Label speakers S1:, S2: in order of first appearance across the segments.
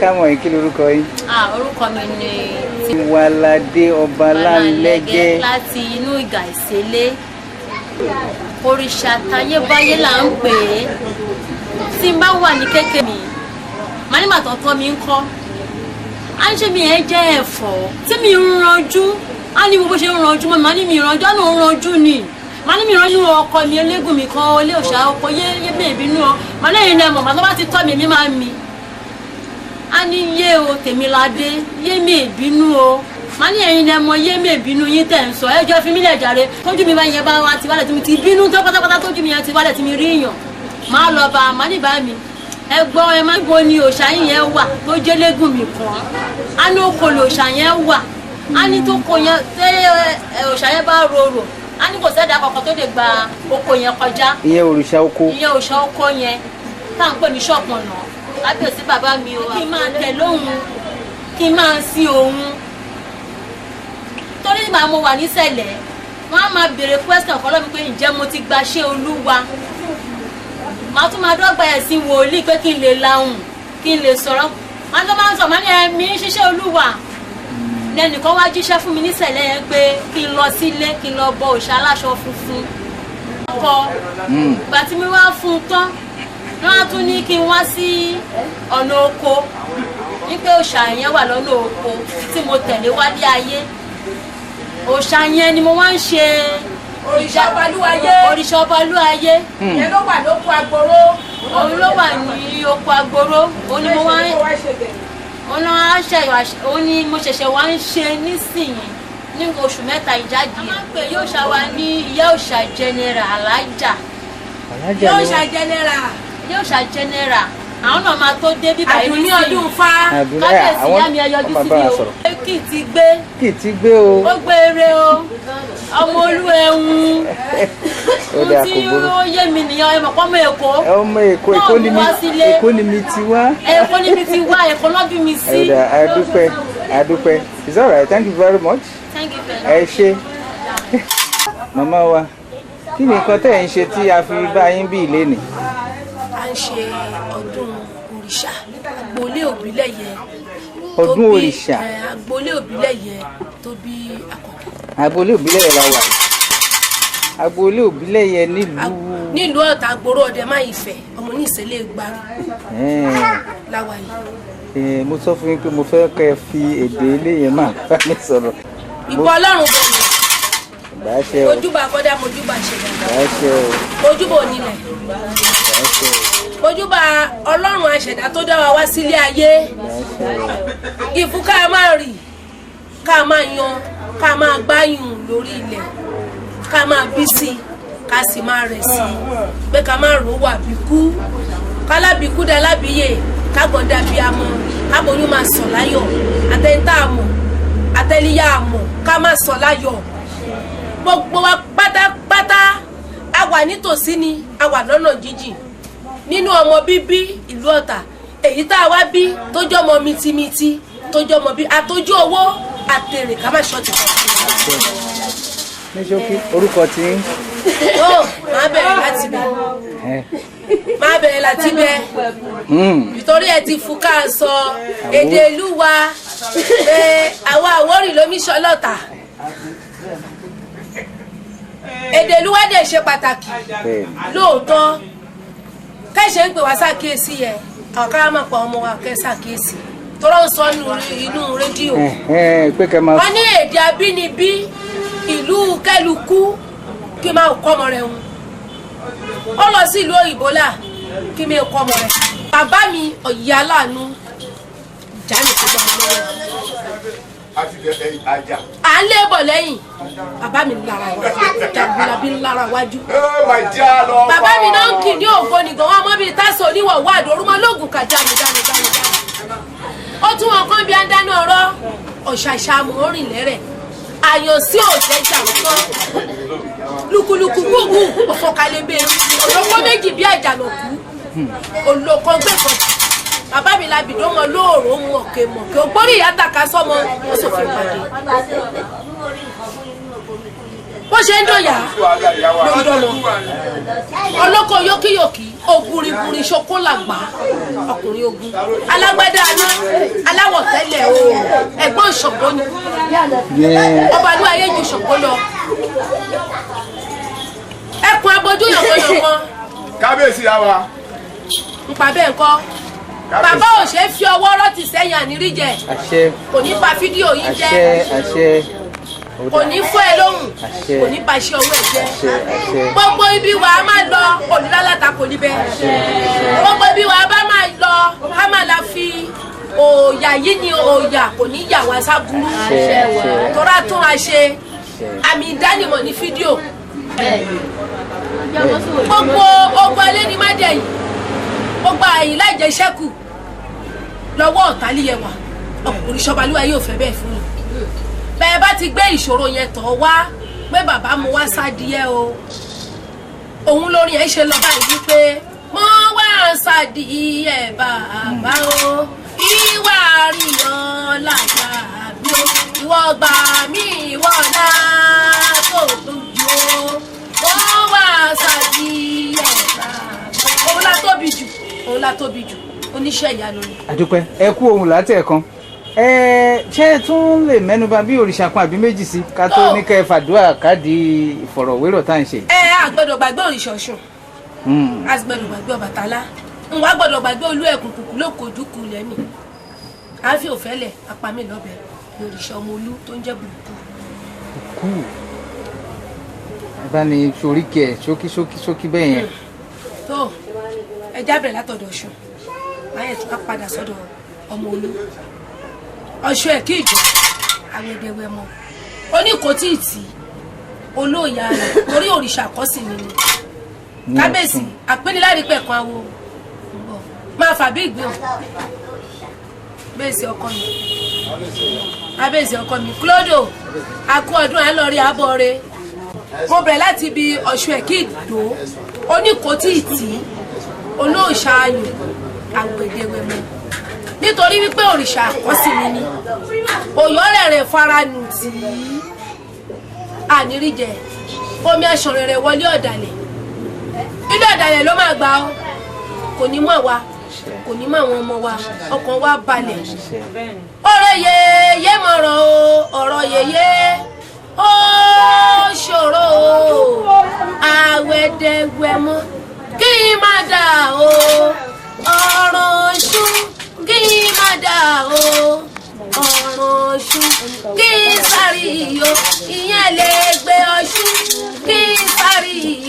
S1: ká mọ̀ kí lorúkọ yín.
S2: Orúkọ mi ni
S1: Ìwàládé Ọbalálẹ́gẹ́
S2: láti inú ìgà ìṣẹ̀lẹ̀. Òrìṣà tayébáyé là ń pè é. Tí n bá wà ní kékeré mi, màá ní màtọ́ tọ́ mi ń kọ́. À ń ṣe mi ẹ̀ jẹ́ ẹ̀fọ́. Tí mi ń ranjú, á ní bó ṣe ń ranjú mọ́ mi, màá ní mi ranjú, á ní òun ranjú ni. Màá ní mi ranjú ọkọ mi elégùn mi kan, olé òṣà ọkọ yé bèbí nú ọ. Màá lẹ́yìn náà mọ̀, màá tó bá ti tọ́ mi máa mi. A ní yé o Tèmiládé, yé mi ìbínú o. Màá ní ẹ̀yin náà mọ yé mi ìbínú yín tẹ̀ ń sọ. Ẹ jọ fi mí lẹ̀ jàre. Tójú mi bá yẹn bá wá ti wálẹ̀ tí mi ti bínú tó pátápátá tójú mi yẹn ti wálẹ̀ tí mi rí èèyàn. Màá lọ bá màá ní bá mi. Ẹ gbọ́ ẹ má bo ni òòṣà yín yẹn wà tó jẹ́légùn mi kan. A ní oko lòòṣà yẹn wà. A ní tó ko yẹn tẹ́ òòṣà yẹn bá rorò. A ní kò sẹ́dá kankan tó lè gba oko yẹn kọjá.
S1: Ìyẹn òrìṣà oko.
S2: Ìyẹn òòṣà oko yẹn tá à ń pè ní Sonponna. Lábẹ́sí bàbá mi o. Kí n máa tẹ̀ lóhun, kí n máa sin òun. Torí ìgbà mo wà nísẹ̀lẹ̀, wọ́n á máa béèrè question kan lọ́mi pé ǹjẹ́ mo ti gba ṣé Olúwa. Màá tún máa dọ́gba ẹ̀sìn wòlíì pé kí n lè lahùn, kí n lè sọ̀rọ̀. Màá tó máa ń sọ, màá ní ẹ̀mí ṣiṣẹ́ Olúwa. Lẹ́nìkan wá jíṣẹ́ fún mi nísẹ̀lẹ̀ yẹn pé kí n lọ sílé, kí n lọ bọ òòṣà aláṣọ funfun. Ọkọ, ìgbà tí mi wá fún un tán, wọ́n á tún ní kí n wá sí ọ̀nà oko. Ní pé òòṣà yẹn wà lọ́nà oko tí mo tẹ̀lé wálé ayé. Òòṣà yẹn ni mo wá ń ṣe
S3: òrìṣà Obaluaye.
S2: Òrìṣà Obaluaye.
S3: Yẹn ló wà lóko Agboro.
S2: Òun ló wà ní oko Agboro. Òun ni mo wá ń òun ni mo ṣẹ̀ṣẹ̀ wá ń ṣe nísìnyí ní oṣù mẹ́ta ìjáde. A máa ń pè yóò ṣá wa ní ìyá òòṣà general alájà.
S3: Yóò ṣá general.
S2: Yóò ṣá general. Àwọn náà máa tó dé bíbá yìí
S3: ní ọdún fa.
S2: Kábíyèsí yá mi ẹyọjú sí mi o. Kì í ti gbé.
S1: Kì í ti gbé o.
S2: Ó gbé eré o. Ọmọ olú ẹ̀hún. Ohun tí ó yé mi nìyẹn ọmọ ọmọ Èkó.
S1: Ọmọ Èkó, Èkó ni mi ti wá.
S2: Èkó ni mi ti wá, Èkó ló bí mi sí.
S1: Adúpẹ́. It's all right. Thank you very much.
S2: Thank you very much.
S1: Ẹ ṣé. Màmá wa, kí ni nǹkan tẹ́ ẹ̀ ń ṣe tí a fi bá yín bí ilé nì?
S3: À ń ṣe ọdún òrìṣà, agboolé Òbílẹ̀yẹ.
S1: Ọdún òrìṣà.
S3: Agboolé Òbílẹ̀yẹ tó bí àkọ́kọ́.
S1: Agboolé Òbílẹ̀yẹ la wà. Agboolé Òbílẹ̀yẹ
S3: nílùú Ọ̀tà Àgbòrò Ọdẹ má Ifẹ̀, ọmọ ní Ìṣẹ̀lẹ̀ Gbárù. Láwa yìí.
S1: Mo sọ fún yín pé mo fẹ́ kẹ́ fi èdè ilé yẹn máa bá mi sọ̀rọ̀.
S3: Ìbọn Ọlọ́run bẹ̀rẹ̀.
S1: Báṣẹ o.
S3: Mojúbà kọ́dá mojúbà ṣe dàgbà.
S1: Báṣẹ o.
S3: Mojúbà onílẹ̀.
S1: Báṣẹ o.
S3: Mojúbà Ọlọ́run aṣẹ̀dá tó dá wa wá sílé ayé. Ìfún ká máa rì, ká máa yan, ká máa gbáyùn lórí ilẹ̀, ká máa bí sí, ká sì máa rẹ̀ sí, pé ká máa rò wà bíkú, ká lábìkú dá lábìyè, ká gbọ́dá bí a mọ̀, ká boyún máa sọ̀ láyọ̀, àtẹ̀ntà àmọ̀, àtẹ̀líyà àmọ̀, ká máa sọ̀ láyọ̀. Gbogbo wa pátápátá a wà nítòsí ni, a wà lọ́nà jíjìn. Nínú ọmọ bíbí ìlú Ọ̀tà, èyí tá a wá bí tó jẹ́ ọmọ mitimiti, tó jẹ́ ọmọ bí àtọ́jú owó àtèrè ká má ṣọ́ọ̀tì kan.
S1: Ní ṣókí, orúkọ tí ń.
S3: Máa bẹ̀rẹ̀ láti bẹ̀. Máa bẹ̀rẹ̀ láti bẹ̀. Nítorí ẹ ti fún ká sọ èdè ìlú wa pé àwa Àwórì lómi ṣọlọ́ta. Èdè ìlú wa dẹ̀ ṣe pàtàkì. Lóòótọ́, kẹ́ṣẹ̀ ń pè wá ṣàkíyèsí yẹn, àwọn ká máa pa ọmọ wa kẹ́ ṣàkíyèsí. Tọ́rọ ń sọ inú rédíò. Wọ́n ní èdè abínibí ìlú kẹ́lukú kí máa kọ́ ọmọ rẹ̀ hun. Ó lọ sí ìlú òyìnbó là kí máa kọ́ ọmọ rẹ̀. Bàbá mi ọ̀yà aláàánú jáde tó gbà lọ́wọ́. À ń lébọ̀ lẹ́yìn. Bàbá mi lára wájú. Jàgbọ́lábí lára wájú. Bàbá mi náà ń kì ní ògbó nìkan wọn mọ́ bíi tásán oníwọ̀ wá àdórúmọ́ lóògùn kàjá mi dání. Ó tún wọn kán bí adáná ọ̀rọ̀ ọ̀ṣàṣà mọ́rin lẹ́rẹ̀. Àyàn sí òjẹ́jà kan. Lukuluku gbogbo òfòkàlẹ́bẹ̀ olóko méjì bí àjànàkú. Olóko gbẹ̀kọ̀. Bàbá mi la bìdó mọ lóòrò mu ọ̀kẹ́ mọ̀kẹ́ ògbórí ìyá tàka sọ́mọ ó sòfin pàdé. Bó ṣe ń dòyà ló ń dọ́mọ. Olóko yókíyòkí ògùrìgùrì ṣokólàgbà ọkùnrin ogun alágbádá aná aláwọ̀ tẹ́lẹ̀ o ẹ̀gbọ́n Ṣàngó ni Obaluaye ju Ṣàngó lọ ẹkùn abojú yànmọ́yànmọ́
S4: kábíyèsí àwa
S3: npa bẹ́ẹ̀ kọ́ bàbá ò ṣe fi ọwọ́ rọ́ọ̀tì sẹ́yìn àníríjẹ kò ní pa fídíò yìí jẹ́ kò ní fọ́ ẹ lóhùn kò ní pa iṣẹ́ owó ẹ jẹ́ gbogbo ibi wa máa lọ onílàlàtà kò ní bẹ́ẹ̀ gbogbo ibi wa bá máa lọ ká máa la fi òòyà yìí ni òòyà kò ní yà wá sábúrú tóra tó máa ṣe àmì ìdánimọ̀ ní fídíò gbogbo ogun alẹ́ ní mádẹ́yìn gbogbo àyìn láìjẹsẹ́kù lọ́wọ́ ọ̀tálíyẹwà ọkùnrin Obaluaye yóò fẹ́ bẹ́ẹ̀ fún yín bẹ́ẹ̀ bá ti gbé ìṣòro yẹn tọ̀ wá pé bàbá mo wá sádìẹ o òun lórí ẹ̀ ṣe lọ báyìí wípé mo wá sádìẹ bàbá o ìwà àríyàn làgbà mi o ìwọ gbà mí ìwọ náà tó lójú o mo wá sádìẹ bàbá òun la tóbi jù oníṣẹ́ ìyanu ni.
S1: àdúpẹ́ ẹ kú ohun látẹ̀ẹ̀kan ṣé tún lè mẹ́nuba bí òrìṣà kan àbí méjì sí ká tó ní kẹ́ fàdúrà káàdì ìfọ̀rọ̀wérọ̀ tá à ń ṣe.
S3: àgbẹ̀dọ̀ gbàgbé òrìṣà Ọ̀ṣun àgbẹ̀dọ̀ gbàgbé Ọbàtálá nwa gbọ́dọ̀ gbàgbé olú ẹkùn kùkù lókojúkù lẹ́mì àfi òfẹ́lẹ̀ apami lọ́bẹ̀ òrìṣà ọmọ olú tó ń jẹ́ burúkú.
S1: bá ní sórí kẹ ṣókí bẹ́ẹ̀ yẹn.
S3: tó ẹ jábẹ̀rẹ̀ látọ̀dọ̀ Ọ̀ṣun báyẹn tó ká padà sọ́dọ̀ ọmọ olú Ọ̀ṣun ẹ̀ kí ìjọ àwẹ̀dẹ̀wẹ̀ mọ́ ó ní kò tí ì tì olóòyà rẹ̀ torí òrìṣà kọ́sìn mi ni kábíyèsí àpénilárí pẹ̀kan awo máa fàbí ìgbéhùn bẹ́ẹ̀sì ọkọ mi abẹ́ẹ̀sì ọkọ mi Clodo akú ọdún à ń lọ rí abọ́ rẹ̀ mo bẹ̀rẹ̀ láti ibi Ọ̀ṣun ẹ̀ kí ìdò ó ní kò tí ì tì olóòṣà ayò àgbèdèwẹ̀ mọ́ nítorí wípé òrìṣà àkọ́sìn mi ni òyọ́rẹ̀ rẹ̀ fara nù tí àníríjẹ omi ẹ̀ṣàn rẹ̀ wọlé ọ̀dàlẹ̀ ilé ọ̀dàlẹ̀ ló máa gbà ọ́ kò ní mọ̀ wá kò ní mọ̀ àwọn ọmọ wa ọkàn wa balẹ̀ ọ̀rọ̀ yèyé mọ̀rọ̀ o ọ̀rọ̀ yèyé ó ṣòro o àwẹ̀dẹ̀wẹ̀mọ́ kí má dà o ọ̀rọ̀ ṣú kí má dà o ọ̀rọ̀ ṣú kí sáré yìí ìyẹn lè gbé ọṣú kí sáré yìí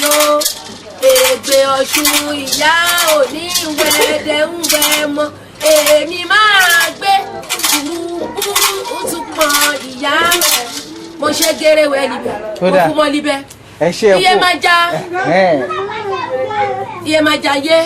S3: ègbè Ọ̀ṣun ìyá òní wẹ̀dẹ̀ ń wẹ̀ mọ́ èmi máa gbé kúrúkúrú tún pọ̀ ìyá mo ṣe gèrè wẹ̀ níbẹ̀ mo fún mọ́ níbẹ̀ iye máa já yé